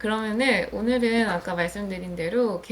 그러면은 오늘은 아까 말씀드린 대로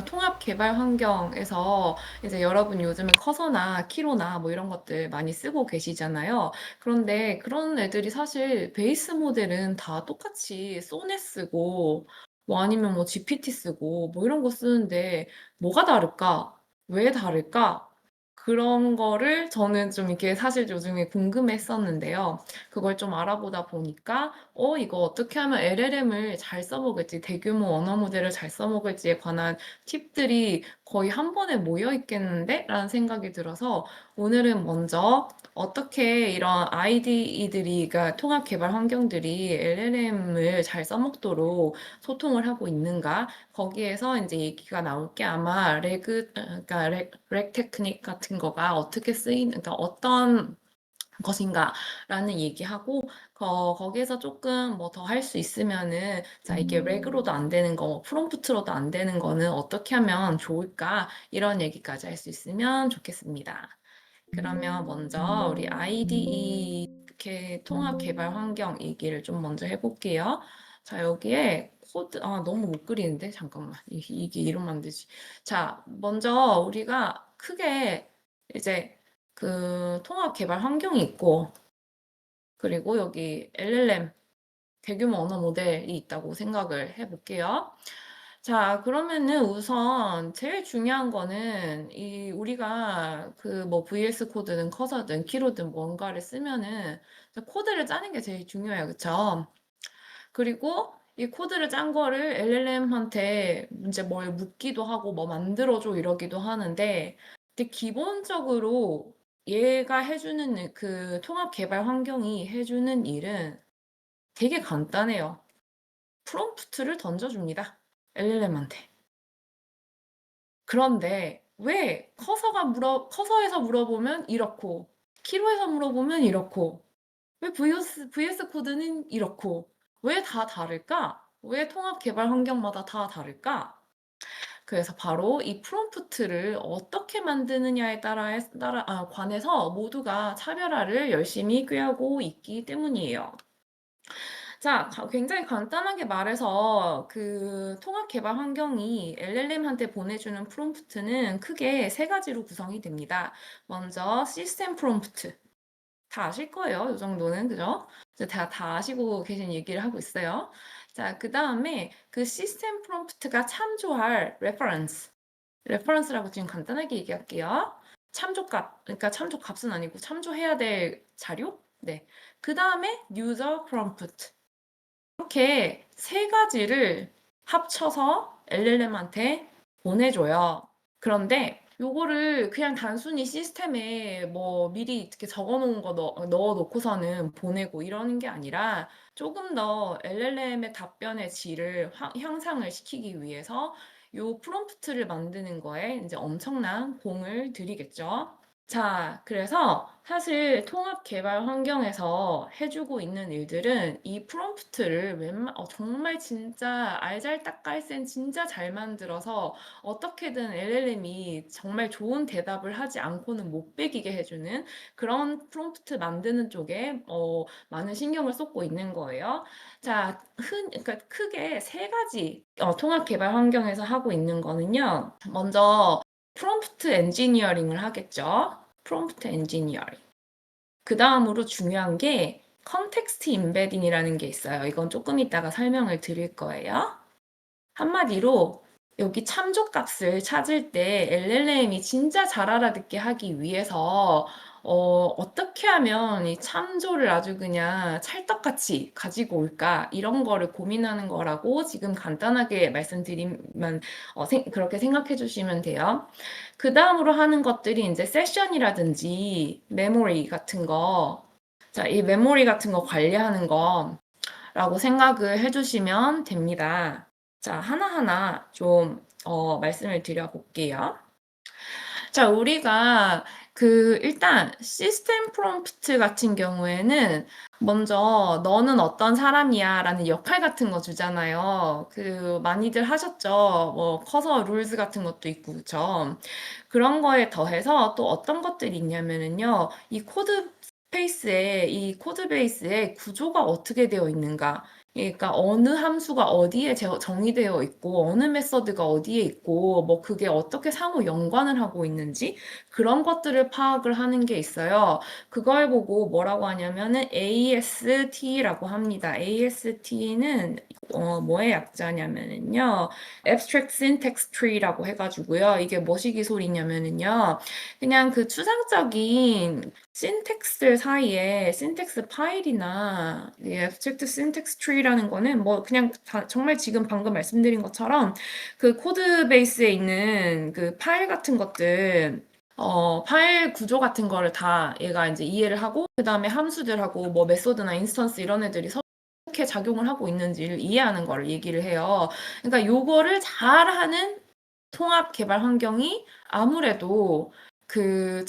통합 개발 환경에서 이제 여러분 요즘에 커서나 키로나 뭐 이런 것들 많이 쓰고 계시잖아요. 그런데 그런 애들이 사실 베이스 모델은 다 똑같이 소넷 쓰고 뭐 아니면 뭐 GPT 쓰고 뭐 이런 거 쓰는데 뭐가 다를까? 왜 다를까? 그런 거를 저는 좀 이렇게 사실 요즘에 궁금했었는데요. 그걸 좀 알아보다 보니까 이거 어떻게 하면 LLM을 잘 써먹을지, 대규모 언어 모델을 잘 써먹을지에 관한 팁들이 거의 한 번에 모여 있겠는데? 라는 생각이 들어서 오늘은 먼저 어떻게 이런 IDE들이, 그러니까 통합 개발 환경들이 LLM을 잘 써먹도록 소통을 하고 있는가? 거기에서 이제 얘기가 나올 게 아마 그러니까 렉 테크닉 같은 거가 어떻게 그러니까 어떤 것인가라는 얘기하고 거기에서 조금 뭐 더 할 수 있으면은 자 이게 렉으로도 안 되는 거, 뭐 프롬프트로도 안 되는 거는 어떻게 하면 좋을까 이런 얘기까지 할 수 있으면 좋겠습니다. 그러면 먼저 우리 IDE 이렇게 통합 개발 환경 얘기를 좀 먼저 해볼게요. 자 여기에 코드 너무 못 그리는데 잠깐만 이게 이름만 되지. 자 먼저 우리가 크게 이제 그 통합 개발 환경이 있고 그리고 여기 LLM 대규모 언어 모델이 있다고 생각을 해볼게요. 자, 그러면은 우선 제일 중요한 거는 이 우리가 그 뭐 VS 코드든 커서든 키로든 뭔가를 쓰면은 코드를 짜는 게 제일 중요해요. 그쵸? 그리고 이 코드를 짠 거를 LLM한테 이제 뭘 묻기도 하고 뭐 만들어줘 이러기도 하는데 근데 기본적으로 얘가 해주는 그 통합 개발 환경이 해주는 일은 되게 간단해요. 프롬프트를 던져줍니다. LLM한테. 그런데 왜 커서에서 물어보면 이렇고, 키로에서 물어보면 이렇고, 왜 VS 코드는 이렇고, 왜 다 다를까? 왜 통합 개발 환경마다 다 다를까? 그래서 바로 이 프롬프트를 어떻게 만드느냐에 관해서 모두가 차별화를 열심히 꾀하고 있기 때문이에요. 자, 굉장히 간단하게 말해서 그 통합 개발 환경이 LLM한테 보내주는 프롬프트는 크게 세 가지로 구성이 됩니다. 먼저 시스템 프롬프트. 다 아실 거예요. 이 정도는. 그죠? 이제 다 아시고 계신 얘기를 하고 있어요. 자, 그 다음에 그 시스템 프롬프트가 참조할 레퍼런스. 레퍼런스라고 지금 간단하게 얘기할게요. 참조값. 그러니까 참조값은 아니고 참조해야 될 자료? 네. 그 다음에 유저 프롬프트. 이렇게 세 가지를 합쳐서 LLM한테 보내줘요. 그런데 요거를 그냥 단순히 시스템에 뭐 미리 이렇게 적어놓은 거 넣어놓고서는 보내고 이러는 게 아니라 조금 더 LLM의 답변의 질을 향상을 시키기 위해서 요 프롬프트를 만드는 거에 이제 엄청난 공을 들이겠죠. 자, 그래서 사실 통합 개발 환경에서 해주고 있는 일들은 이 프롬프트를 정말 진짜 알잘딱깔센 진짜 잘 만들어서 어떻게든 LLM이 정말 좋은 대답을 하지 않고는 못 베기게 해주는 그런 프롬프트 만드는 쪽에 많은 신경을 쏟고 있는 거예요. 자, 그러니까 크게 세 가지 통합 개발 환경에서 하고 있는 거는요. 먼저 프롬프트 엔지니어링을 하겠죠. 프롬프트 엔지니어링. 그 다음으로 중요한 게 컨텍스트 임베딩이라는 게 있어요. 이건 조금 이따가 설명을 드릴 거예요. 한마디로 여기 참조값을 찾을 때 LLM이 진짜 잘 알아듣게 하기 위해서 어떻게 하면 이 참조를 아주 그냥 찰떡같이 가지고 올까 이런 거를 고민하는 거라고 지금 간단하게 말씀드리면 그렇게 생각해 주시면 돼요. 그 다음으로 하는 것들이 이제 세션이라든지 메모리 같은 거 자, 이 메모리 같은 거 관리하는 거라고 생각을 해주시면 됩니다. 자, 하나하나 좀 말씀을 드려볼게요. 자, 우리가 일단 시스템 프롬프트 같은 경우에는 먼저 너는 어떤 사람이야 라는 역할 같은 거 주잖아요. 많이들 하셨죠. 뭐 커서 룰즈 같은 것도 있고, 그쵸? 그런 거에 더해서 또 어떤 것들이 있냐면은요. 이 코드 베이스에 구조가 어떻게 되어 있는가. 그러니까 어느 함수가 어디에 정의되어 있고 어느 메서드가 어디에 있고 뭐 그게 어떻게 상호 연관을 하고 있는지 그런 것들을 파악을 하는 게 있어요. 그걸 보고 뭐라고 하냐면은 AST라고 합니다. AST는 뭐의 약자냐면은요. Abstract Syntax Tree라고 해가지고요. 이게 뭐시기 소리냐면은요. 그냥 그 추상적인 신텍스 사이에 신텍스 파일이나 이 abstract syntax tree라는 거는 뭐 그냥 정말 지금 방금 말씀드린 것처럼 그 코드 베이스에 있는 그 파일 같은 것들 파일 구조 같은 거를 다 얘가 이제 이해를 하고 그 다음에 함수들하고 뭐 메소드나 인스턴스 이런 애들이 어떻게 작용을 하고 있는지를 이해하는 거를 얘기를 해요. 그러니까 요거를 잘하는 통합 개발 환경이 아무래도 그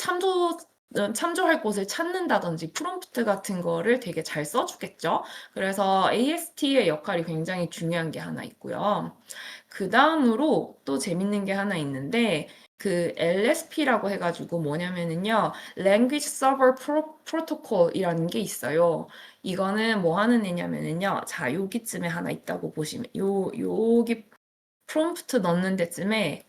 참조할 곳을 찾는다든지 프롬프트 같은 거를 되게 잘 써주겠죠. 그래서 AST의 역할이 굉장히 중요한 게 하나 있고요. 그 다음으로 또 재밌는 게 하나 있는데 그 LSP라고 해가지고 뭐냐면은요, Language Server Protocol이라는 게 있어요. 이거는 뭐 하는 애냐면은요, 자, 여기쯤에 하나 있다고 보시면, 여기 프롬프트 넣는 데쯤에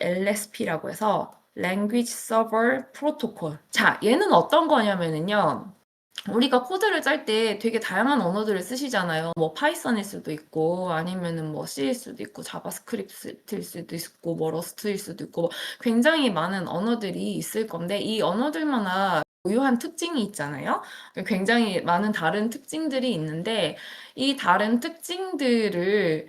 LSP라고 해서 Language Server Protocol. 자, 얘는 어떤 거냐면은요. 우리가 코드를 짤 때 되게 다양한 언어들을 쓰시잖아요. 뭐 파이썬일 수도 있고 아니면은 뭐 C일 수도 있고 자바스크립트일 수도 있고 뭐 러스트일 수도 있고 굉장히 많은 언어들이 있을 건데 이 언어들마다 고유한 특징이 있잖아요. 굉장히 많은 다른 특징들이 있는데 이 다른 특징들을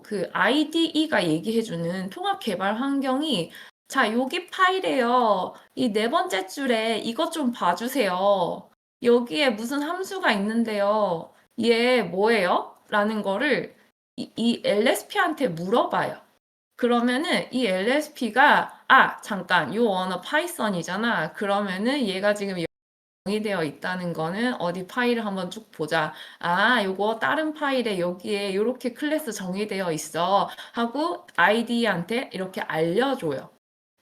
그 IDE가 얘기해주는 통합 개발 환경이 자, 여기 파일에요. 이 네 번째 줄에 이것 좀 봐주세요. 여기에 무슨 함수가 있는데요. 얘 뭐예요? 라는 거를 이 LSP한테 물어봐요. 그러면은 이 LSP가 잠깐 요 언어 파이썬이잖아. 그러면은 얘가 지금 정의되어 있다는 거는 어디 파일을 한번 쭉 보자. 요거 다른 파일에 여기에 요렇게 클래스 정의되어 있어. 하고 ID한테 이렇게 알려줘요.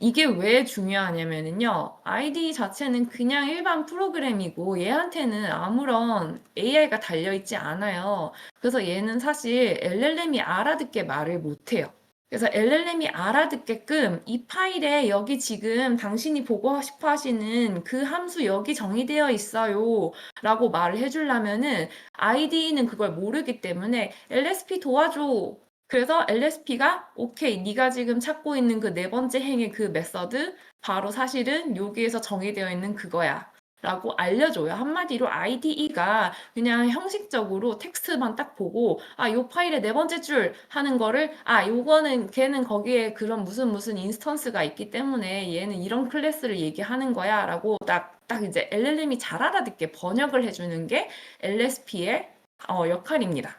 이게 왜 중요하냐면요. ID 자체는 그냥 일반 프로그램이고 얘한테는 아무런 AI가 달려있지 않아요. 그래서 얘는 사실 LLM이 알아듣게 말을 못해요. 그래서 LLM이 알아듣게끔 이 파일에 여기 지금 당신이 보고 싶어 하시는 그 함수 여기 정의되어 있어요. 라고 말을 해주려면은 ID는 그걸 모르기 때문에 LSP 도와줘. 그래서 LSP가 오케이, 네가 지금 찾고 있는 그 네 번째 행의 그 메서드 바로 사실은 여기에서 정의되어 있는 그거야. 라고 알려줘요. 한마디로 IDE가 그냥 형식적으로 텍스트만 딱 보고 요 파일의 네 번째 줄 하는 거를 요거는 걔는 거기에 그런 무슨 인스턴스가 있기 때문에 얘는 이런 클래스를 얘기하는 거야 라고 딱 이제 LLM이 잘 알아듣게 번역을 해주는 게 LSP의 역할입니다.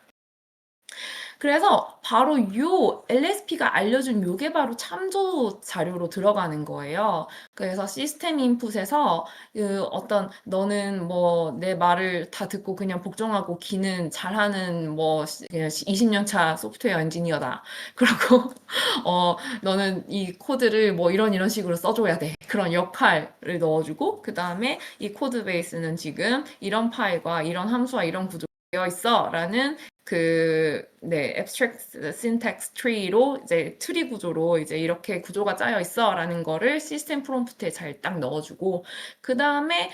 그래서 바로 요 LSP가 알려준 요게 바로 참조 자료로 들어가는 거예요. 그래서 시스템 인풋에서 그 어떤 너는 뭐 내 말을 다 듣고 그냥 복종하고 기는 잘하는 뭐 20년 차 소프트웨어 엔지니어다. 그리고 너는 이 코드를 뭐 이런 식으로 써줘야 돼. 그런 역할을 넣어주고 그 다음에 이 코드 베이스는 지금 이런 파일과 이런 함수와 이런 구조 되어 있어 라는 abstract syntax tree로 이제 트리 구조로 이제 이렇게 구조가 짜여 있어 라는 거를 시스템 프롬프트에 잘 딱 넣어주고 그 다음에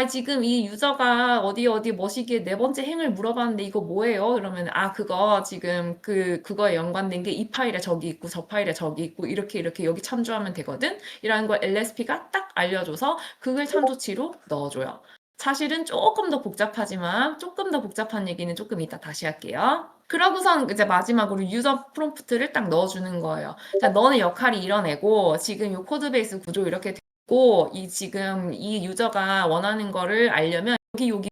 지금 이 유저가 어디 뭐시기에 네 번째 행을 물어봤는데 이거 뭐예요? 그러면 그거 지금 그거에 연관된 게 이 파일에 저기 있고 저 파일에 저기 있고 이렇게 여기 참조하면 되거든? 이라는 걸 LSP가 딱 알려줘서 그걸 참조치로 넣어줘요. 사실은 조금 더 복잡하지만 조금 더 복잡한 얘기는 조금 이따 다시 할게요. 그러고선 이제 마지막으로 유저 프롬프트를 딱 넣어주는 거예요. 자, 너의 역할이 이런 애고 지금 이 코드베이스 구조 이렇게 됐고 지금 이 유저가 원하는 거를 알려면 여기거든.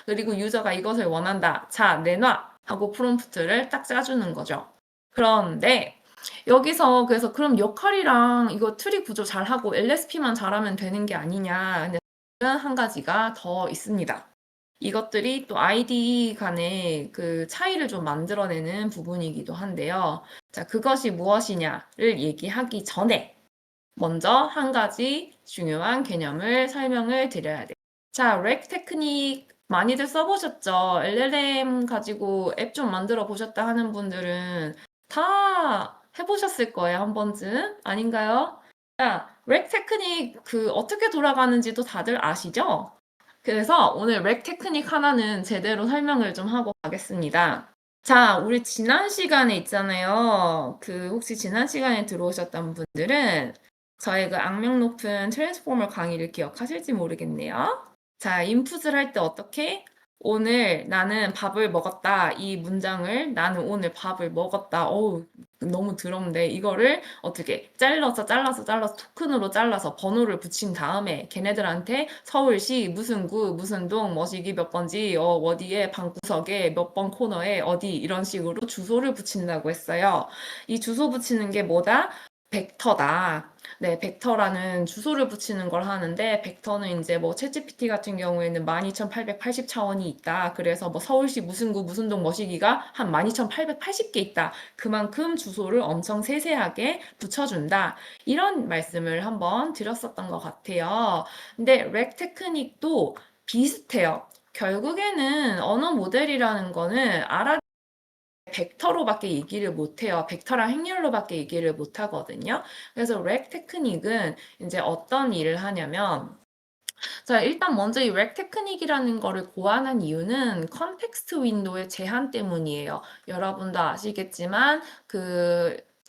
그리고 유저가 이것을 원한다. 자, 내놔 하고 프롬프트를 딱 짜주는 거죠. 그런데 여기서 그래서 그럼 역할이랑 이거 트리 구조 잘하고 LSP만 잘하면 되는 게 아니냐. 근데 한 가지가 더 있습니다. 이것들이 또 IDE 간의 그 차이를 좀 만들어내는 부분이기도 한데요. 자, 그것이 무엇이냐를 얘기하기 전에 먼저 한 가지 중요한 개념을 설명을 드려야 돼요. 자, 렉 테크닉 많이들 써보셨죠? LLM 가지고 앱 좀 만들어 보셨다 하는 분들은 다 해보셨을 거예요, 한 번쯤. 아닌가요? 자, 렉 테크닉 어떻게 돌아가는지도 다들 아시죠? 그래서 오늘 렉 테크닉 하나는 제대로 설명을 좀 하고 가겠습니다. 자, 우리 지난 시간에 있잖아요. 혹시 지난 시간에 들어오셨던 분들은 저의 악명 높은 트랜스포머 강의를 기억하실지 모르겠네요. 자, 인풋을 할 때 어떻게? 오늘 나는 밥을 먹었다. 이 문장을 나는 오늘 밥을 먹었다. 어우, 너무 더럽네. 이거를 어떻게 잘라서 토큰으로 잘라서 번호를 붙인 다음에 걔네들한테 서울시 무슨 구 무슨 동 뭐시기 몇 번지 어디에 방구석에 몇 번 코너에 어디 이런 식으로 주소를 붙인다고 했어요. 이 주소 붙이는 게 뭐다? 벡터다. 네, 벡터라는 주소를 붙이는 걸 하는데, 벡터는 이제 뭐 챗GPT 같은 경우에는 12,880 차원이 있다. 그래서 뭐 서울시 무슨 구 무슨 동 뭐시기가 한 12,880개 있다. 그만큼 주소를 엄청 세세하게 붙여준다. 이런 말씀을 한번 드렸었던 것 같아요. 근데 렉 테크닉도 비슷해요. 결국에는 언어 모델이라는 거는 벡터로밖에 얘기를 못해요. 벡터랑 행렬로밖에 얘기를 못하거든요. 그래서 렉 테크닉은 이제 어떤 일을 하냐면, 자, 일단 먼저 이 렉 테크닉이라는 거를 고안한 이유는 컨텍스트 윈도우의 제한 때문이에요. 여러분도 아시겠지만,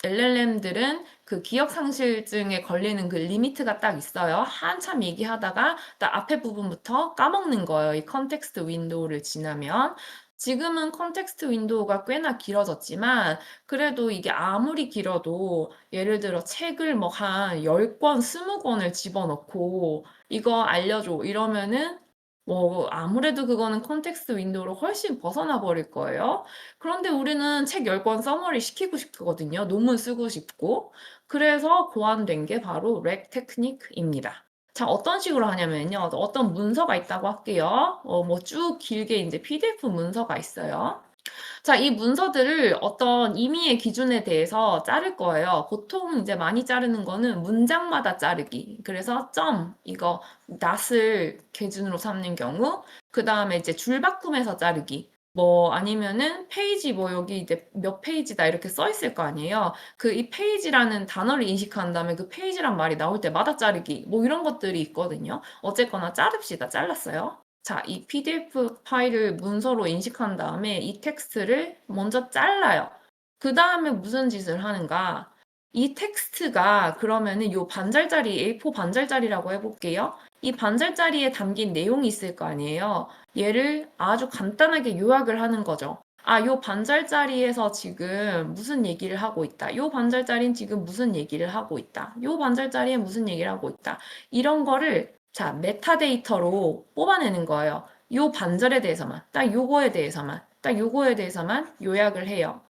LLM들은 기억 상실증에 걸리는 리미트가 딱 있어요. 한참 얘기하다가 딱 앞에 부분부터 까먹는 거예요. 이 컨텍스트 윈도우를 지나면. 지금은 컨텍스트 윈도우가 꽤나 길어졌지만, 그래도 이게 아무리 길어도 예를 들어 책을 뭐 한 10권, 20권을 집어넣고 이거 알려줘 이러면은 뭐 아무래도 그거는 컨텍스트 윈도우로 훨씬 벗어나 버릴 거예요. 그런데 우리는 책 10권 서머리 시키고 싶거든요. 논문 쓰고 싶고. 그래서 고안된 게 바로 렉 테크닉입니다. 자, 어떤 식으로 하냐면요. 어떤 문서가 있다고 할게요. 뭐 쭉 길게 이제 PDF 문서가 있어요. 자, 이 문서들을 어떤 임의의 기준에 대해서 자를 거예요. 보통 이제 많이 자르는 거는 문장마다 자르기. 그래서 이거 낫을 기준으로 삼는 경우, 그 다음에 이제 줄바꿈해서 자르기. 뭐 아니면은 페이지 뭐 여기 이제 몇 페이지다 이렇게 써 있을 거 아니에요. 이 페이지라는 단어를 인식한 다음에 그 페이지란 말이 나올 때마다 자르기. 뭐 이런 것들이 있거든요. 어쨌거나 자릅시다. 잘랐어요. 자, 이 PDF 파일을 문서로 인식한 다음에 이 텍스트를 먼저 잘라요. 그 다음에 무슨 짓을 하는가? 이 텍스트가 그러면은 요 반절짜리, A4 반절짜리라고 해볼게요. 이 반절짜리에 담긴 내용이 있을 거 아니에요. 얘를 아주 간단하게 요약을 하는 거죠. 아, 요 반절짜리에서 지금 무슨 얘기를 하고 있다. 요 반절짜리는 지금 무슨 얘기를 하고 있다. 요 반절짜리에 무슨 얘기를 하고 있다. 이런 거를 자, 메타데이터로 뽑아내는 거예요. 요 반절에 대해서만, 딱 요거에 대해서만 요약을 해요.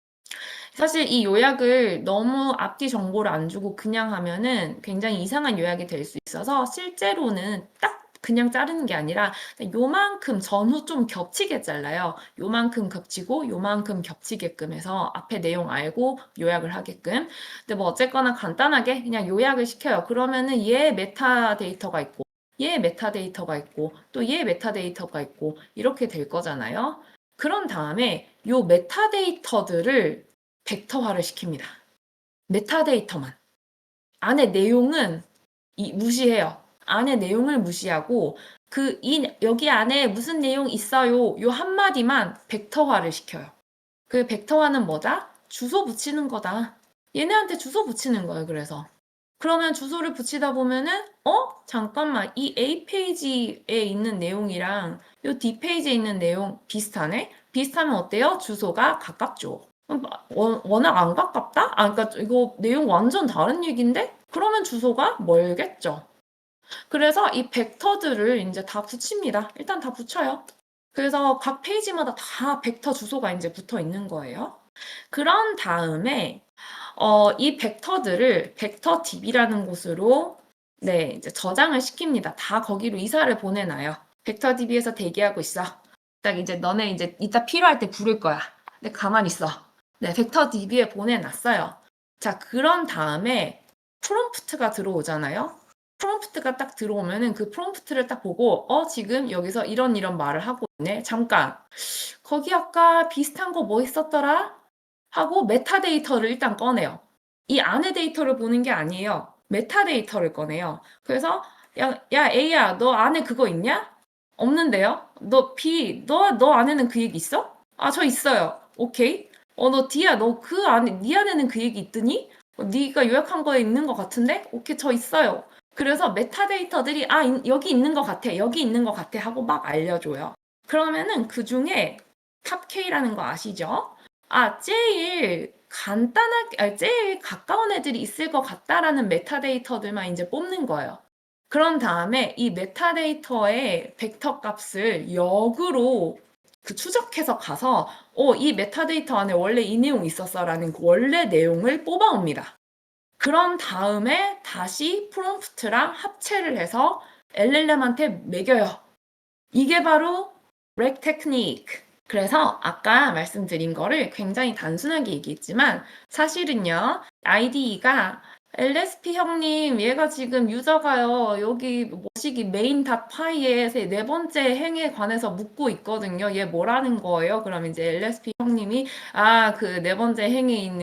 사실 이 요약을 너무 앞뒤 정보를 안 주고 그냥 하면은 굉장히 이상한 요약이 될 수 있어서 실제로는 딱 그냥 자르는 게 아니라 요만큼 전후 좀 겹치게 잘라요. 요만큼 겹치고 요만큼 겹치게끔 해서 앞에 내용 알고 요약을 하게끔. 근데 뭐 어쨌거나 간단하게 그냥 요약을 시켜요. 그러면은 얘 메타데이터가 있고 얘 메타데이터가 있고 또 얘 메타데이터가 있고 이렇게 될 거잖아요. 그런 다음에 요 메타데이터들을 벡터화를 시킵니다. 메타데이터만. 안에 내용은 무시해요. 안에 내용을 무시하고 여기 안에 무슨 내용 있어요. 요 한마디만 벡터화를 시켜요. 그 벡터화는 뭐다? 주소 붙이는 거다. 얘네한테 주소 붙이는 거예요, 그래서. 그러면 주소를 붙이다 보면은, 잠깐만, 이 A 페이지에 있는 내용이랑 요 D 페이지에 있는 내용 비슷하네? 비슷하면 어때요? 주소가 가깝죠. 워낙 안 가깝다? 그러니까 이거 내용 완전 다른 얘기인데? 그러면 주소가 멀겠죠. 그래서 이 벡터들을 이제 다 붙입니다. 일단 다 붙여요. 그래서 각 페이지마다 다 벡터 주소가 이제 붙어 있는 거예요. 그런 다음에 이 벡터들을 벡터 DB라는 곳으로 네, 이제 저장을 시킵니다. 다 거기로 이사를 보내놔요. 벡터 DB에서 대기하고 있어. 딱 이제 너네 이제 이따 필요할 때 부를 거야. 근데 가만히 있어. 네, 벡터 DB에 보내놨어요. 자, 그런 다음에 프롬프트가 들어오잖아요. 프롬프트가 딱 들어오면은 그 프롬프트를 딱 보고 지금 여기서 이런 말을 하고 있네. 잠깐. 거기 아까 비슷한 거 뭐 있었더라? 하고 메타데이터를 일단 꺼내요. 이 안에 데이터를 보는 게 아니에요. 메타데이터를 꺼내요. 그래서 야 A야, 너 안에 그거 있냐? 없는데요? 너 B, 너 안에는 그 얘기 있어? 아, 저 있어요. 오케이. 너 D야, 너 그 안에, 네 안에는 그 얘기 있더니? 네가 요약한 거에 있는 것 같은데? 오케이, 저 있어요. 그래서 메타데이터들이 여기 있는 것 같아, 여기 있는 것 같아 하고 막 알려줘요. 그러면은 그 중에 탑 K라는 거 아시죠? 제일 간단하게, 제일 가까운 애들이 있을 것 같다라는 메타데이터들만 이제 뽑는 거예요. 그런 다음에 이 메타데이터의 벡터 값을 역으로 그 추적해서 가서 이 메타데이터 안에 원래 이 내용이 있었어라는 그 원래 내용을 뽑아옵니다. 그런 다음에 다시 프롬프트랑 합체를 해서 LLM한테 매겨요. 이게 바로 렉 테크닉. 그래서 아까 말씀드린 거를 굉장히 단순하게 얘기했지만 사실은요, IDE가 LSP 형님, 얘가 지금 유저가요, 여기 뭐시기 메인 닷 파이에 네 번째 행에 관해서 묻고 있거든요. 얘 뭐라는 거예요? 그럼 이제 LSP 형님이 그 네 번째 행에 있는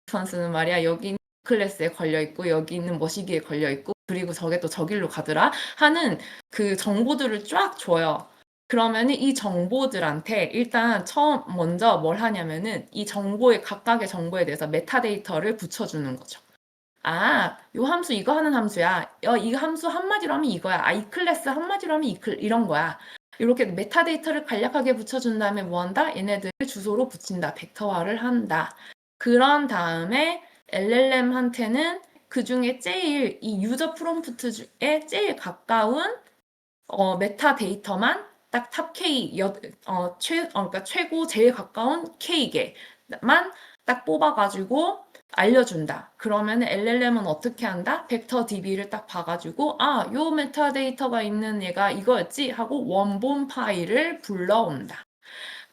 선수는 말이야, 여기 있는 클래스에 걸려있고, 여기 있는 뭐시기에 걸려있고, 그리고 저게 또 저길로 가더라 하는 그 정보들을 쫙 줘요. 그러면은 이 정보들한테 일단 먼저 뭘 하냐면은 이 각각의 정보에 대해서 메타데이터를 붙여주는 거죠. 요 함수 이거 하는 함수야. 이 함수 한마디로 하면 이거야. 이 클래스 한마디로 하면 이런 거야. 이렇게 메타데이터를 간략하게 붙여준 다음에 뭐 한다? 얘네들을 주소로 붙인다. 벡터화를 한다. 그런 다음에 LLM한테는 그 중에 제일 이 유저 프롬프트에 제일 가까운 메타데이터만 딱 탑 K, 그러니까 최고 제일 가까운 K개만 딱 뽑아가지고 알려준다. 그러면 LLM은 어떻게 한다? 벡터 DB를 딱 봐가지고 요 메타데이터가 있는 얘가 이거였지 하고 원본 파일을 불러온다.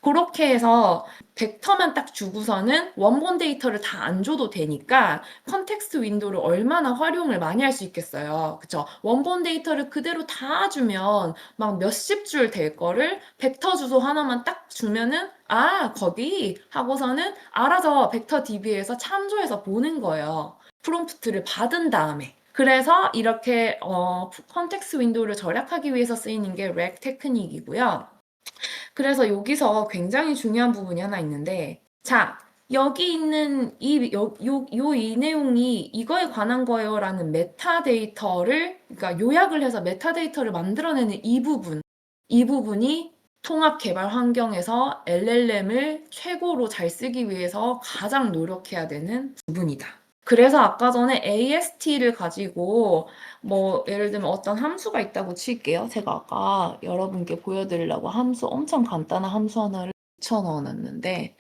그렇게 해서 벡터만 딱 주고서는 원본 데이터를 다 안 줘도 되니까 컨텍스트 윈도우를 얼마나 활용을 많이 할 수 있겠어요. 그쵸? 원본 데이터를 그대로 다 주면 막 몇십 줄 될 거를 벡터 주소 하나만 딱 주면은 거기 하고서는 알아서 벡터 DB에서 참조해서 보는 거예요. 프롬프트를 받은 다음에. 그래서 이렇게 컨텍스트 윈도우를 절약하기 위해서 쓰이는 게 렉 테크닉이고요. 그래서 여기서 굉장히 중요한 부분이 하나 있는데, 자, 여기 있는 이 내용이 이거에 관한 거예요라는 메타데이터를, 그러니까 요약을 해서 메타데이터를 만들어내는 이 부분이 통합 개발 환경에서 LLM을 최고로 잘 쓰기 위해서 가장 노력해야 되는 부분이다. 그래서 아까 전에 AST를 가지고 예를 들면 어떤 함수가 있다고 칠게요. 제가 아까 여러분께 보여드리려고 엄청 간단한 함수 하나를 붙여넣어놨는데,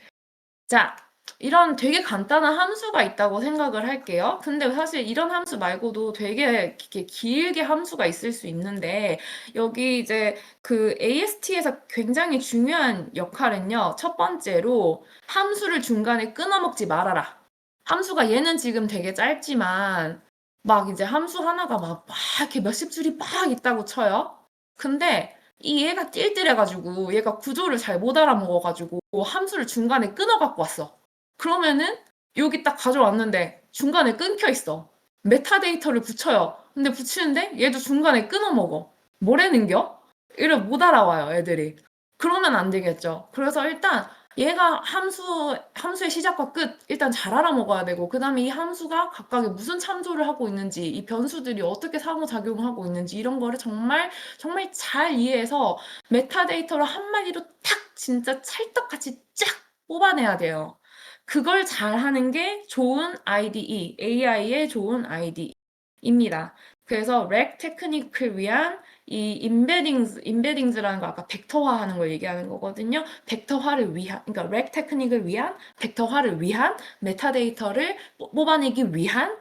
자, 이런 되게 간단한 함수가 있다고 생각을 할게요. 근데 사실 이런 함수 말고도 되게 이렇게 길게 함수가 있을 수 있는데, 여기 이제 그 AST에서 굉장히 중요한 역할은요, 첫 번째로 함수를 중간에 끊어먹지 말아라. 함수가 얘는 지금 되게 짧지만 막 이제 함수 하나가 막 이렇게 몇십 줄이 막 있다고 쳐요. 근데 얘가 띨띨해가지고 얘가 구조를 잘 못 알아먹어가지고 함수를 중간에 끊어 갖고 왔어. 그러면은 여기 딱 가져왔는데 중간에 끊겨 있어. 메타데이터를 붙여요. 근데 붙이는데 얘도 중간에 끊어 먹어. 뭐래는겨? 이를 못 알아와요, 애들이. 그러면 안 되겠죠. 그래서 일단 얘가 함수의 시작과 끝 일단 잘 알아먹어야 되고, 그 다음에 이 함수가 각각의 무슨 참조를 하고 있는지, 이 변수들이 어떻게 상호작용을 하고 있는지 이런 거를 정말 정말 잘 이해해서 메타데이터를 한마디로 탁 진짜 찰떡같이 쫙 뽑아내야 돼요. 그걸 잘 하는 게 좋은 IDE, AI의 좋은 IDE입니다. 그래서 렉 테크닉을 위한 이 임베딩즈라는 거 아까 벡터화 하는 걸 얘기하는 거거든요. 벡터화를 위한, 그러니까 렉 테크닉을 위한, 벡터화를 위한, 메타데이터를 뽑아내기 위한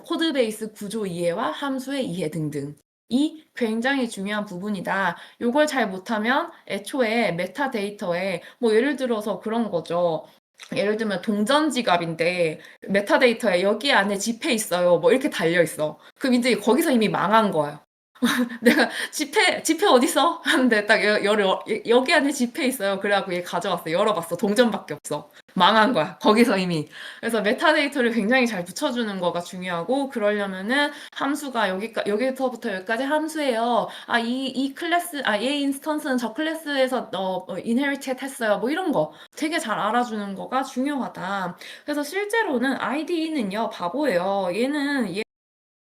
코드 베이스 구조 이해와 함수의 이해 등등. 이 굉장히 중요한 부분이다. 이걸 잘 못하면 애초에 메타데이터에 예를 들어서 그런 거죠. 예를 들면 동전 지갑인데 메타데이터에 여기 안에 지폐 있어요. 뭐 이렇게 달려 있어. 그럼 이제 거기서 이미 망한 거예요. 내가 지폐 어딨어? 하는데 딱 여기 안에 지폐 있어요. 그래갖고 얘 가져왔어. 열어봤어. 동전밖에 없어. 망한 거야. 거기서 이미. 그래서 메타데이터를 굉장히 잘 붙여주는 거가 중요하고, 그러려면은 함수가 여기서부터 여기까지 함수예요. 아, 이 클래스, 얘 인스턴스는 저 클래스에서 inherited 했어요. 뭐 이런 거 되게 잘 알아주는 거가 중요하다. 그래서 실제로는 IDE는요, 바보예요. 얘는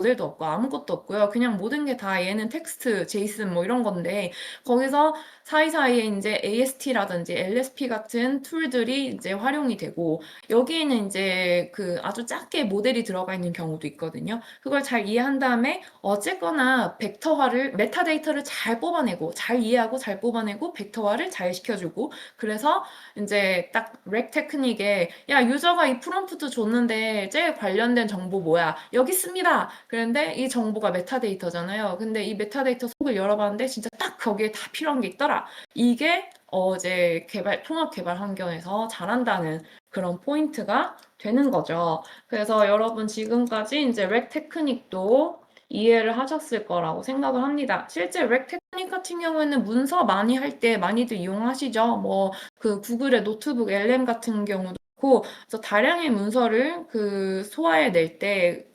모델도 없고 아무것도 없고요. 그냥 모든 게 다 얘는 텍스트, 제이슨 뭐 이런 건데, 거기서 사이사이에 이제 AST라든지 LSP 같은 툴들이 이제 활용이 되고, 여기에는 이제 그 아주 작게 모델이 들어가 있는 경우도 있거든요. 그걸 잘 이해한 다음에 어쨌거나 벡터화를, 메타데이터를 잘 뽑아내고, 잘 이해하고 잘 뽑아내고, 벡터화를 잘 시켜주고, 그래서 이제 딱 렉 테크닉에, 야, 유저가 이 프롬프트 줬는데 쟤 관련된 정보 뭐야? 여기 있습니다. 그런데 이 정보가 메타데이터잖아요. 근데 이 메타데이터 속을 열어봤는데 진짜 딱 거기에 다 필요한 게 있더라. 이게 이제 통합 개발 환경에서 잘한다는 그런 포인트가 되는 거죠. 그래서 여러분 지금까지 이제 렉 테크닉도 이해를 하셨을 거라고 생각을 합니다. 실제 렉 테크닉 같은 경우에는 문서 많이 할 때 많이들 이용하시죠. 뭐 그 구글의 노트북 LM 같은 경우도 그렇고, 그래서 다량의 문서를 그 소화해낼 때,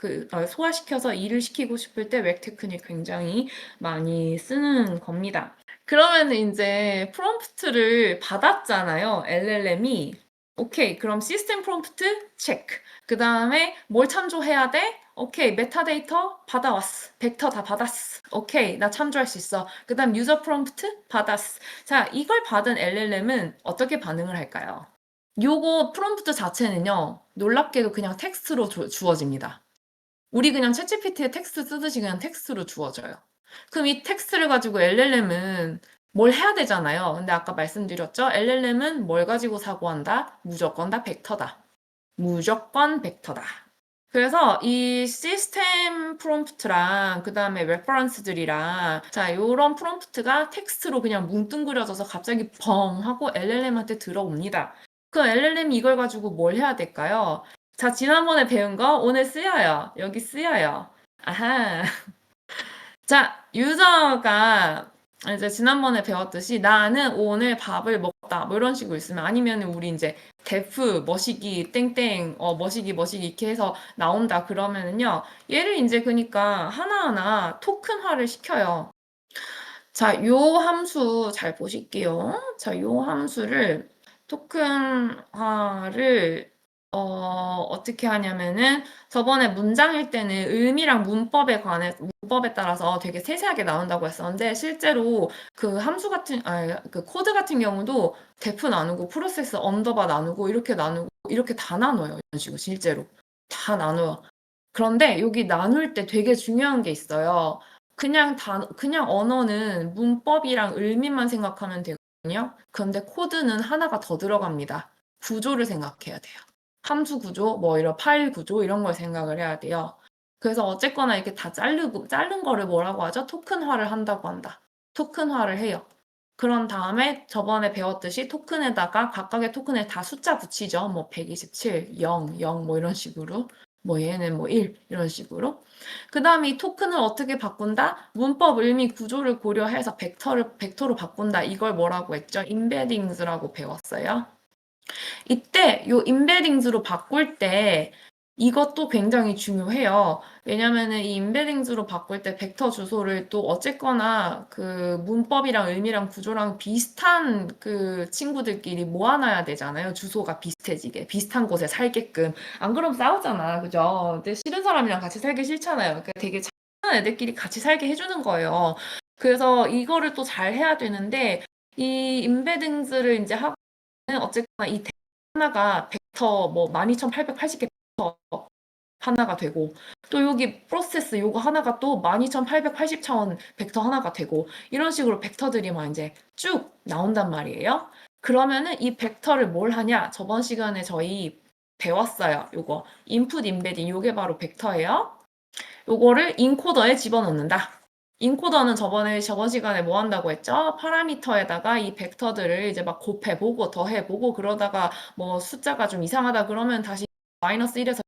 소화시켜서 일을 시키고 싶을 때 웹 테크닉 굉장히 많이 쓰는 겁니다. 그러면 이제 프롬프트를 받았잖아요, LLM이. 오케이, 그럼 시스템 프롬프트 체크. 그 다음에 뭘 참조해야 돼? 오케이, 메타데이터 받아왔어. 벡터 다 받았어. 오케이, 나 참조할 수 있어. 그 다음 유저 프롬프트 받았어. 자, 이걸 받은 LLM은 어떻게 반응을 할까요? 요거 프롬프트 자체는요, 놀랍게도 그냥 텍스트로 주어집니다. 우리 그냥 챗GPT에 텍스트 쓰듯이 그냥 텍스트로 주어져요. 그럼 이 텍스트를 가지고 LLM은 뭘 해야 되잖아요. 근데 아까 말씀드렸죠? LLM은 뭘 가지고 사고한다? 무조건 다 벡터다. 무조건 벡터다. 그래서 이 시스템 프롬프트랑 그 다음에 레퍼런스들이랑, 자, 요런 프롬프트가 텍스트로 그냥 뭉뚱그려져서 갑자기 펑 하고 LLM한테 들어옵니다. 그 LLM이 이걸 가지고 뭘 해야 될까요? 자, 지난번에 배운 거 오늘 쓰여요. 여기 쓰여요. 아하. 자, 유저가 이제 지난번에 배웠듯이 나는 오늘 밥을 먹다 뭐 이런 식으로 있으면, 아니면 우리 이제 def 머시기 땡땡 머시기 이렇게 해서 나온다 그러면은요, 얘를 이제 그러니까 하나하나 토큰화를 시켜요. 자, 요 함수 잘 보실게요. 자, 요 함수를 토큰화를 어떻게 하냐면은, 저번에 문장일 때는 의미랑 문법에 따라서 되게 세세하게 나온다고 했었는데, 실제로 그 함수 같은, 그 코드 같은 경우도 def 나누고 프로세스 언더바 나누고 이렇게 나누고 이렇게 다 나눠요. 이런 식으로 실제로 다 나눠요. 그런데 여기 나눌 때 되게 중요한 게 있어요. 그냥 언어는 문법이랑 의미만 생각하면 되거든요. 그런데 코드는 하나가 더 들어갑니다. 구조를 생각해야 돼요. 함수 구조, 뭐 이런 파일 구조 이런 걸 생각을 해야 돼요. 그래서 어쨌거나 이렇게 다 자른 거를 뭐라고 하죠? 토큰화를 한다고 한다. 토큰화를 해요. 그런 다음에 저번에 배웠듯이 토큰에다가 각각의 토큰에 다 숫자 붙이죠. 뭐 127, 0, 0 뭐 이런 식으로. 뭐 얘는 뭐 1 이런 식으로. 그 다음에 이 토큰을 어떻게 바꾼다? 문법, 의미, 구조를 고려해서 벡터로 바꾼다. 이걸 뭐라고 했죠? 임베딩스라고 배웠어요. 이때 요 임베딩스로 바꿀 때 이것도 굉장히 중요해요. 왜냐면은 이 임베딩스로 바꿀 때 벡터 주소를 또 어쨌거나 그 문법이랑 의미랑 구조랑 비슷한 그 친구들끼리 모아놔야 되잖아요. 주소가 비슷해지게. 비슷한 곳에 살게끔. 안 그러면 싸우잖아. 그죠? 근데 싫은 사람이랑 같이 살기 싫잖아요. 그러니까 되게 착한 애들끼리 같이 살게 해주는 거예요. 그래서 이거를 또 잘 해야 되는데, 이 임베딩스를 이제 하고 어쨌거나 이 하나가 벡터 뭐 12,880개 벡터 하나가 되고, 또 여기 프로세스 요거 하나가 또 12,880차원 벡터 하나가 되고, 이런 식으로 벡터들이 막 이제 쭉 나온단 말이에요. 그러면은 이 벡터를 뭘 하냐? 저번 시간에 저희 배웠어요. 요거 인풋 임베딩, 요게 바로 벡터예요. 요거를 인코더에 집어넣는다. 인코더는 저번 시간에 뭐 한다고 했죠? 파라미터에다가 이 벡터들을 이제 막 곱해보고 더해보고 그러다가 뭐 숫자가 좀 이상하다 그러면 다시 마이너스 1에서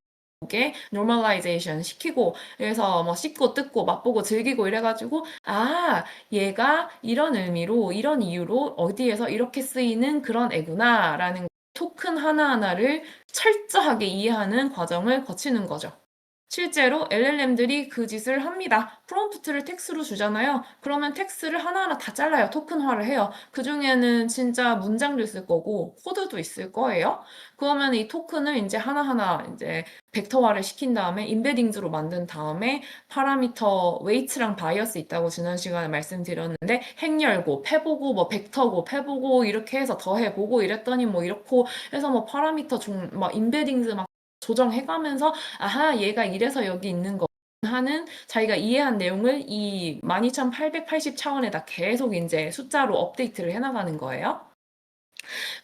게 노멀라이제이션 시키고 그래서 뭐 씹고 뜯고 맛보고 즐기고 이래가지고 아 얘가 이런 의미로 이런 이유로 어디에서 이렇게 쓰이는 그런 애구나 라는 토큰 하나하나를 철저하게 이해하는 과정을 거치는 거죠. 실제로 LLM들이 그 짓을 합니다. 프롬프트를 텍스트로 주잖아요. 그러면 텍스트를 하나하나 다 잘라요. 토큰화를 해요. 그 중에는 진짜 문장도 있을 거고 코드도 있을 거예요. 그러면 이 토큰을 이제 하나하나 이제 벡터화를 시킨 다음에 임베딩즈로 만든 다음에 파라미터 웨이트랑 바이어스 있다고 지난 시간에 말씀드렸는데 행 열고 패보고 뭐 벡터고 패보고 이렇게 해서 더해보고 이랬더니 뭐 이렇고 해서 뭐 파라미터 막 임베딩즈 막 조정해가면서 아하 얘가 이래서 여기 있는 거 하는 자기가 이해한 내용을 이 12880 차원에다 계속 이제 숫자로 업데이트를 해나가는 거예요.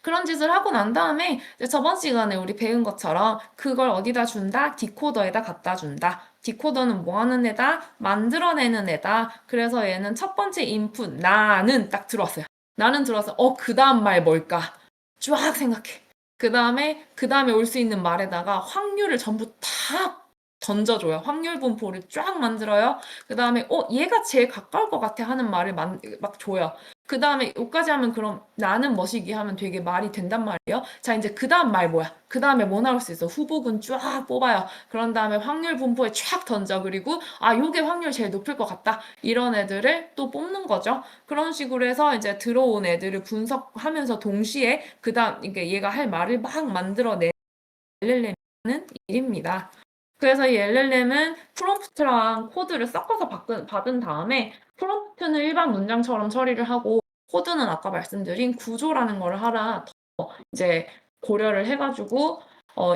그런 짓을 하고 난 다음에 저번 시간에 우리 배운 것처럼 그걸 어디다 준다? 디코더에다 갖다 준다. 디코더는 뭐 하는 애다? 만들어내는 애다. 그래서 얘는 첫 번째 인풋 나는 딱 들어왔어요. 나는 들어와서 그 다음 말 뭘까? 쫙 생각해. 그 다음에 올 수 있는 말에다가 확률을 전부 다 던져줘요. 확률 분포를 쫙 만들어요. 그 다음에 얘가 제일 가까울 것 같아 하는 말을 막 줘요. 그 다음에 여기까지 하면 그럼 나는 뭐시기 하면 되게 말이 된단 말이에요. 자, 이제 그 다음 말 뭐야? 그 다음에 뭐 나올 수 있어? 후보군 쫙 뽑아요. 그런 다음에 확률 분포에 쫙 던져. 그리고 요게 확률 제일 높을 것 같다. 이런 애들을 또 뽑는 거죠. 그런 식으로 해서 이제 들어온 애들을 분석하면서 동시에 그 다음, 이게 얘가 할 말을 막 만들어내 LLM은 일입니다. 그래서 이 LLM은 프롬프트랑 코드를 섞어서 받은 다음에 프롬프트는 일반 문장처럼 처리를 하고 코드는 아까 말씀드린 구조라는 걸 하나 더 이제 고려를 해가지고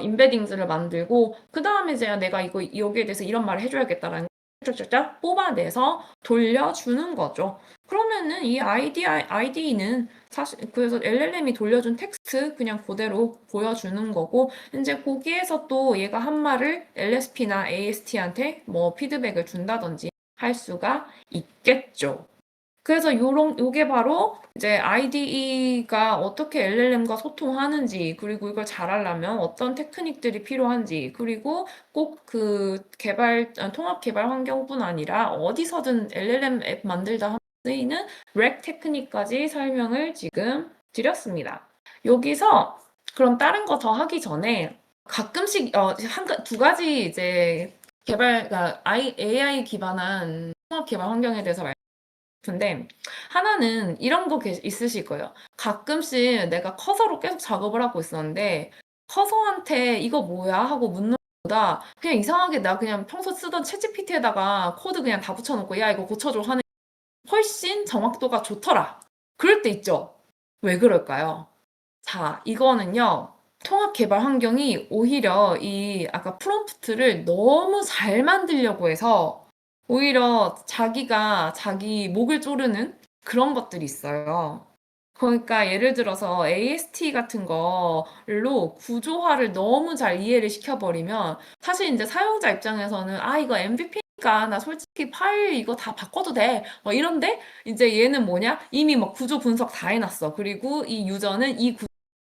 임베딩즈를 만들고 그 다음에 이제 내가 여기에 대해서 이런 말을 해줘야겠다라는 쫙쫙쫙 뽑아내서 돌려주는 거죠. 그러면은 이 IDE는 사실 그래서 LLM이 돌려준 텍스트 그냥 그대로 보여주는 거고 이제 거기에서 또 얘가 한 말을 LSP나 AST한테 뭐 피드백을 준다든지 할 수가 있겠죠. 그래서 요게 바로 이제 IDE가 어떻게 LLM과 소통하는지, 그리고 이걸 잘하려면 어떤 테크닉들이 필요한지, 그리고 꼭 그 통합 개발 환경뿐 아니라 어디서든 LLM 앱 만들다 하면 쓰이는 렉 테크닉까지 설명을 지금 드렸습니다. 여기서 그럼 다른 거 더 하기 전에 가끔씩 두 가지 이제 그러니까 AI 기반한 통합 개발 환경에 대해서 근데 하나는 이런 거 있으실 거예요. 가끔씩 내가 커서로 계속 작업을 하고 있었는데 커서한테 이거 뭐야 하고 묻는 것보다 그냥 이상하게 나 그냥 평소 쓰던 챗GPT에다가 코드 그냥 다 붙여놓고 야 이거 고쳐줘 하는 훨씬 정확도가 좋더라. 그럴 때 있죠. 왜 그럴까요? 자, 이거는요. 통합 개발 환경이 오히려 이 아까 프롬프트를 너무 잘 만들려고 해서 오히려 자기가 자기 목을 조르는 그런 것들이 있어요. 그러니까 예를 들어서 AST 같은 걸로 구조화를 너무 잘 이해를 시켜버리면 사실 이제 사용자 입장에서는 이거 MVP니까 나 솔직히 파일 이거 다 바꿔도 돼. 뭐 이런데 이제 얘는 뭐냐? 이미 막 구조 분석 다 해놨어. 그리고 이 유저는 이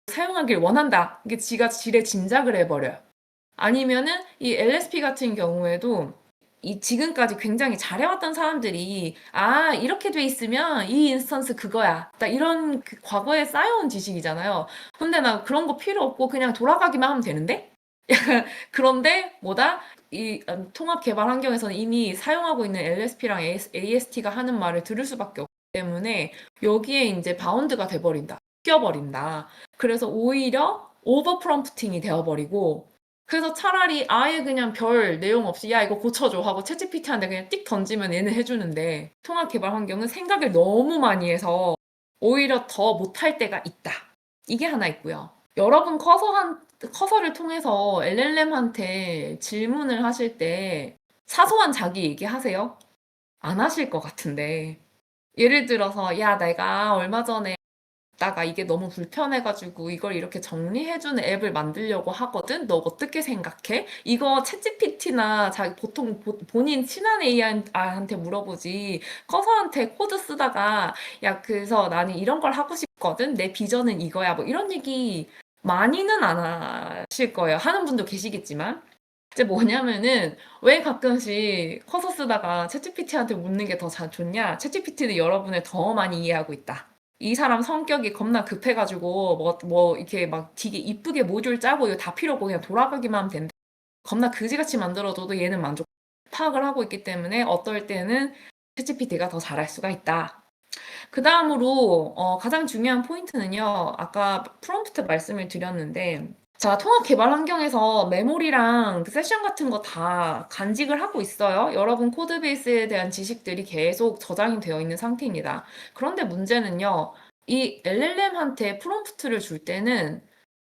사용하길 원한다. 이게 지가 지레 짐작을 해버려요. 아니면은 이 LSP 같은 경우에도 이 지금까지 굉장히 잘해왔던 사람들이 이렇게 돼 있으면 이 인스턴스 그거야. 딱 이런 과거에 쌓여온 지식이잖아요. 근데 나 그런 거 필요 없고 그냥 돌아가기만 하면 되는데? 그런데 뭐다? 이 통합 개발 환경에서는 이미 사용하고 있는 LSP랑 AST가 하는 말을 들을 수밖에 없기 때문에 여기에 이제 바운드가 돼버린다. 껴버린다. 그래서 오히려 오버 프롬프팅이 되어버리고 그래서 차라리 아예 그냥 별 내용 없이 야 이거 고쳐줘 하고 챗GPT한테 그냥 띡 던지면 얘는 해주는데 통합 개발 환경은 생각을 너무 많이 해서 오히려 더 못할 때가 있다. 이게 하나 있고요. 여러분 커서를 통해서 LLM한테 질문을 하실 때 사소한 자기 얘기하세요? 안 하실 것 같은데. 예를 들어서 야 내가 얼마 전에 다가 이게 너무 불편해가지고 이걸 이렇게 정리해주는 앱을 만들려고 하거든? 너 어떻게 생각해? 이거 챗GPT나 자기 보통 본인 친한 AI한테 물어보지. 커서한테 코드 쓰다가 야, 그래서 나는 이런 걸 하고 싶거든? 내 비전은 이거야. 뭐 이런 얘기 많이는 안 하실 거예요. 하는 분도 계시겠지만. 이제 뭐냐면은 왜 가끔씩 커서 쓰다가 챗GPT한테 묻는 게 더 좋냐? 챗GPT는 여러분을 더 많이 이해하고 있다. 이 사람 성격이 겁나 급해가지고 이렇게 막 되게 이쁘게 모듈 짜고 이거 다 필요 없고 그냥 돌아가기만 하면 된다. 겁나 그지같이 만들어줘도 얘는 만족 파악을 하고 있기 때문에 어떨 때는 챗GPT가 더 잘할 수가 있다. 그 다음으로 가장 중요한 포인트는요. 아까 프롬프트 말씀을 드렸는데 자, 통합 개발 환경에서 메모리랑 그 세션 같은 거 다 간직을 하고 있어요. 여러분 코드베이스에 대한 지식들이 계속 저장이 되어 있는 상태입니다. 그런데 문제는요. 이 LLM한테 프롬프트를 줄 때는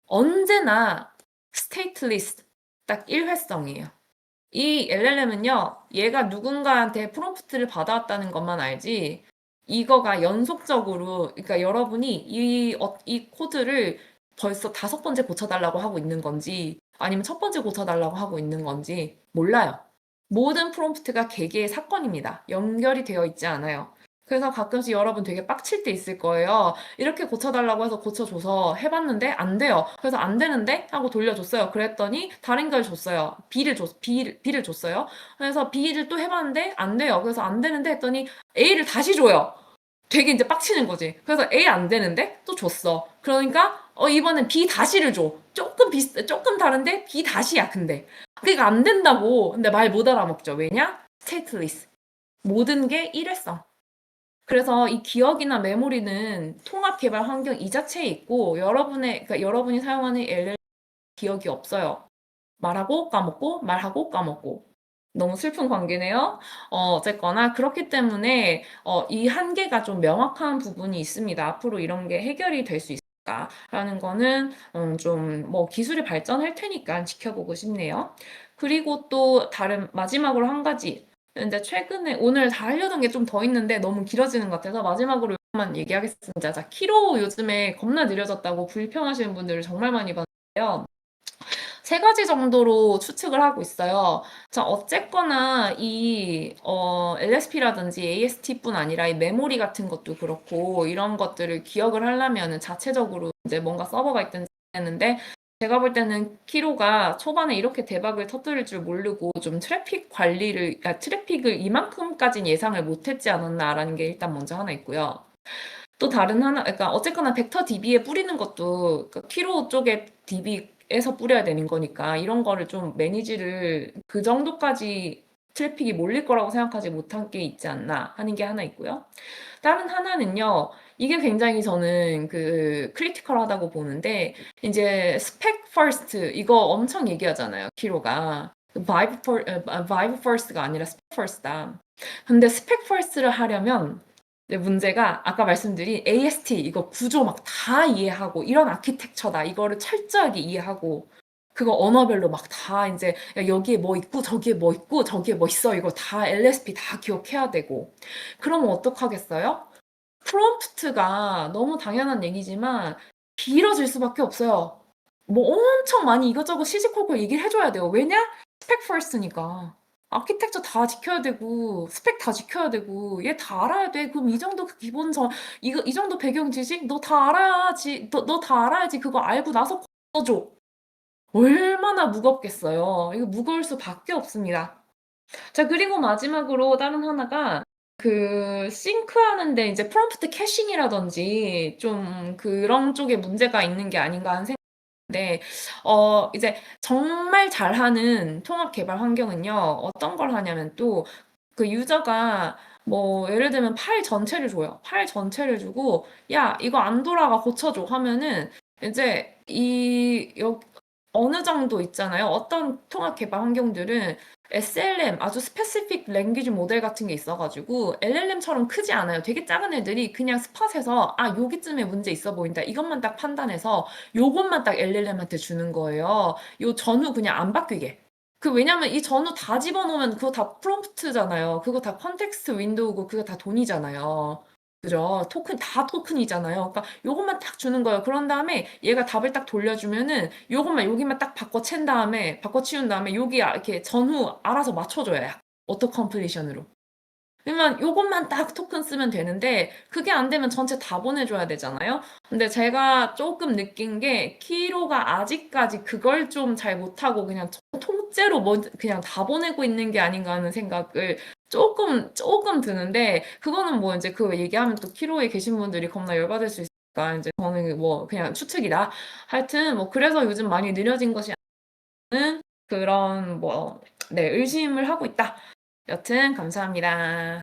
언제나 스테이트리스트 딱 일회성이에요. 이 LLM은요, 얘가 누군가한테 프롬프트를 받아왔다는 것만 알지, 이거가 연속적으로, 그러니까 여러분이 이 코드를 벌써 5번째 고쳐달라고 하고 있는 건지, 아니면 첫 번째 고쳐달라고 하고 있는 건지 몰라요. 모든 프롬프트가 개개의 사건입니다. 연결이 되어 있지 않아요. 그래서 가끔씩 여러분 되게 빡칠 때 있을 거예요. 이렇게 고쳐달라고 해서 고쳐줘서 해봤는데 안 돼요. 그래서 안 되는데 하고 돌려줬어요. 그랬더니 다른 걸 줬어요. B를 줬어요. 그래서 B를 또 해봤는데 안 돼요. 그래서 안 되는데 했더니 A를 다시 줘요. 되게 이제 빡치는 거지. 그래서 A 안 되는데 또 줬어. 그러니까 이번엔 B 다시를 줘. 조금 다른데 B 다시야. 근데 그러니까 안 된다고. 근데 말 못 알아먹죠. 왜냐? 스테이트리스. 모든 게 일회성. 그래서 이 기억이나 메모리는 통합 개발 환경 이 자체에 있고 그러니까 여러분이 사용하는 LL 기억이 없어요. 말하고 까먹고 말하고 까먹고. 너무 슬픈 관계네요. 어쨌거나 그렇기 때문에 이 한계가 좀 명확한 부분이 있습니다. 앞으로 이런 게 해결이 될 수 있을까라는 거는 좀 뭐 기술이 발전할 테니까 지켜보고 싶네요. 그리고 또 다른 마지막으로 한 가지. 근데 최근에 오늘 다 하려던 게 좀 더 있는데 너무 길어지는 것 같아서 마지막으로 이것만 얘기하겠습니다. 자, 키로 요즘에 겁나 느려졌다고 불평하시는 분들을 정말 많이 봤는데요. 3가지 정도로 추측을 하고 있어요. 자, 어쨌거나 LSP라든지 AST뿐 아니라 이 메모리 같은 것도 그렇고 이런 것들을 기억을 하려면 자체적으로 이제 뭔가 서버가 있든지 했는데 제가 볼 때는 키로가 초반에 이렇게 대박을 터뜨릴 줄 모르고 좀 트래픽을 이만큼까지는 예상을 못했지 않았나라는 게 일단 먼저 하나 있고요. 또 다른 하나, 그러니까 어쨌거나 벡터 DB에 뿌리는 것도 키로 쪽에 DB에서 뿌려야 되는 거니까 이런 거를 좀 매니지를 그 정도까지 트래픽이 몰릴 거라고 생각하지 못한 게 있지 않나 하는 게 하나 있고요. 다른 하나는요, 이게 굉장히 저는 크리티컬하다고 보는데, 이제 스펙 퍼스트, 이거 엄청 얘기하잖아요, 키로가. 바이브 퍼스트가 아니라 스펙 퍼스트다. 근데 스펙 퍼스트를 하려면 문제가 아까 말씀드린 AST 이거 구조 막 다 이해하고 이런 아키텍처다 이거를 철저하게 이해하고 그거 언어별로 막 다 이제 야, 여기에 뭐 있고 저기에 뭐 있고 저기에 뭐 있어 이거 다 LSP 다 기억해야 되고 그러면 어떡하겠어요? 프롬프트가 너무 당연한 얘기지만 길어질 수밖에 없어요. 뭐 엄청 많이 이것저것 시시콜콜 얘기를 해줘야 돼요. 왜냐? 스펙 퍼스트니까. 아키텍처 다 지켜야 되고 스펙 다 지켜야 되고 얘 다 알아야 돼. 그럼 이 정도 이 정도 배경 지식 너 다 알아야지. 너 다 알아야지. 그거 알고 나서 써줘. 얼마나 무겁겠어요. 이거 무거울 수밖에 없습니다. 자, 그리고 마지막으로 다른 하나가 싱크하는데 이제 프롬프트 캐싱이라든지 좀 그런 쪽에 문제가 있는 게 아닌가 하는 생각인데, 이제 정말 잘하는 통합 개발 환경은요, 어떤 걸 하냐면 또 그 유저가 뭐 예를 들면 파일 전체를 줘요. 파일 전체를 주고, 야, 이거 안 돌아가 고쳐줘 하면은 이제 어느 정도 있잖아요. 어떤 통합 개발 환경들은 SLM, 아주 스페시픽 랭귀지 모델 같은 게 있어가지고 LLM처럼 크지 않아요. 되게 작은 애들이 그냥 스팟에서 여기쯤에 문제 있어 보인다. 이것만 딱 판단해서 요것만 딱 LLM한테 주는 거예요. 요 전후 그냥 안 바뀌게. 왜냐면 이 전후 다 집어넣으면 그거 다 프롬프트잖아요. 그거 다 컨텍스트 윈도우고 그거 다 돈이잖아요. 그죠. 토큰 다 토큰이잖아요. 그러니까 요것만 딱 주는 거예요. 그런 다음에 얘가 답을 딱 돌려주면은 요것만 여기만 딱 바꿔챈 다음에 바꿔치운 다음에 여기 이렇게 전후 알아서 맞춰줘요. 오토 컴플리션으로. 그러면 요것만 딱 토큰 쓰면 되는데 그게 안 되면 전체 다 보내줘야 되잖아요. 근데 제가 조금 느낀 게 키로가 아직까지 그걸 좀 잘 못하고 그냥 통째로 그냥 다 보내고 있는 게 아닌가 하는 생각을 조금 드는데 그거는 뭐 이제 그 얘기하면 또 키로에 계신 분들이 겁나 열받을 수 있으니까 이제 저는 뭐 그냥 추측이다. 하여튼 뭐 그래서 요즘 많이 느려진 것이 아닌 그런 뭐 네, 의심을 하고 있다. 여튼 감사합니다.